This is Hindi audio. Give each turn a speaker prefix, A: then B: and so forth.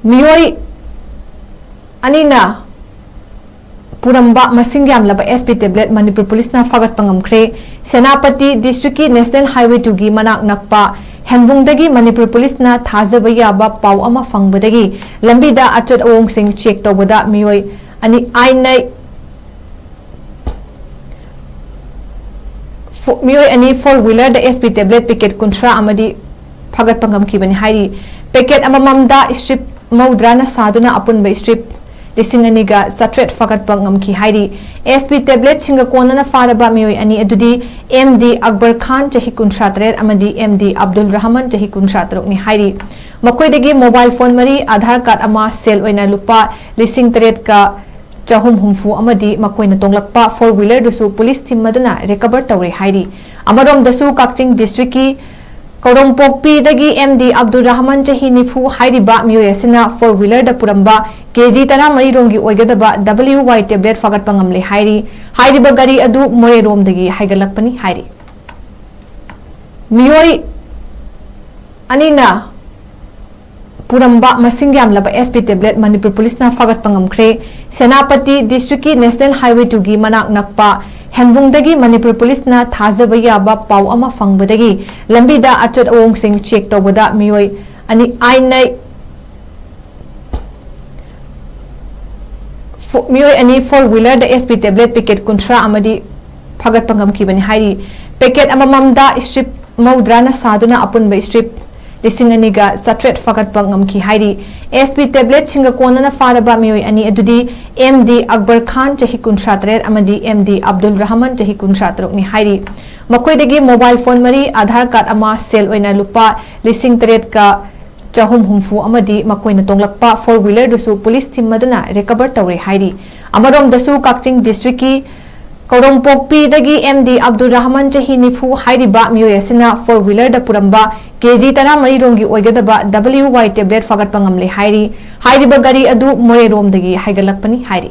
A: मियोई अनिना पुरंबा मसिंग यामलबा एसपी टेबलेट मणिपुर पुलिस ना फागत पंगमख्रे सेनापति डिस्ट्रिक्ट की नेशनल हाईवे 2 की मनाक नक्पा हेंबुंगदगी मणिपुर पुलिस ना थाजबा याबा पाव अमा फंगबदगी लंबीदा अचट अवोंग सिंह चेक तौबदा मियोई अनि आइनै मियोई अनि 4 व्हीलर द एसपी टेबलेट पैकेट 30 अमदी फागत पंगमखिबनि हाइरी पैकेट अमममदा स्ट्रिप मौद्राना सादुना अपुनबा स्ट्रिप लिसिंग अनिगा सट्रेट फागत पंगमखि हाइरी एसपी टेबलेट सिंग कोनना फारबा मियोई अनि अदुदी एमडी अकबर खान चही 53 अमदी एमडी अब्दुल रहमान चही 53 नि हाइरी मखोइदगी मोबाइल फोन मरी आधार कार्ड अमा सेल ओइना लुपा लिसिंग 3 का चहुम हुमफु अमदी मकोइना तोंगलकपा 4 व्हीलर दुसु पुलिस टीम मदुना रिकवर तौरे हाइरी अमरोम दसु काक्चिंग डिस्ट्रिक्ट की कौरंपोकपीदगी एमडी अब्दुल रहमान चही निफु हाइरिबा मियोयसिना 4 व्हीलर द पुरंबा केजी 13 रोंगी ओइगदबा WY टेबलेट फागत पंगमले हाइरी हाइरिबा गाड़ी अदु मोरे रोमदगी हाइगलकपनी हाइरी मियोई अनिना पुरंबा मसिंग यामलबा एसपी टेबलेट मणिपुर पुलिस ना फागत पंगमख्रे सेनापति डिस्ट्रिक्ट की नेशनल हाईवे 2 की मनाक नक्पा हेंबुंगदगी मणिपुर पुलिस ना थाजबा याबा पाव अमा फंगबदगी लंबीदा अचट अवोंग सिंह चेक तौबदा मियोई अनि आइनै मियोई अनि 4 व्हीलर द एसपी टेबलेट पैकेट 30 अमदी फागत पंगमखिबनि हाइरी पैकेट अमममदा स्ट्रिप मौद्राना सादुना अपुनबा स्ट्रिप लिसिंग अनिगा सट्रेट फागत पंगमखि हाइरी एसपी टेबलेट सिंग कोनना फारबा मियोई अनि अदुदी एमडी अकबर खान चही 53 अमदी एमडी अब्दुल रहमान चही 53 नि हाइरी मखोइदगी मोबाइल फोन मरी आधार कार्ड अमा सेल ओइना लुपा लिसिंग 3 का चहुम हुमफु अमदी मकोइना तोंगलकपा 4 व्हीलर दुसु पुलिस टीम मदुना रिकवर तौरे हाइरी अमरोम दसु काक्चिंग डिस्ट्रिक्ट की कौरंपोकपीदगी एमडी अब्दुल रहमान चही निफु हाइरिबा मियोयसिना 4 व्हीलर द पुरंबा केजी 13 रोंगी ओइगदबा WY टेबलेट फागत पंगमले हाइरी हाइरिबा गाड़ी अदु मोरे रोमदगी हाइगलकपनी हाइरी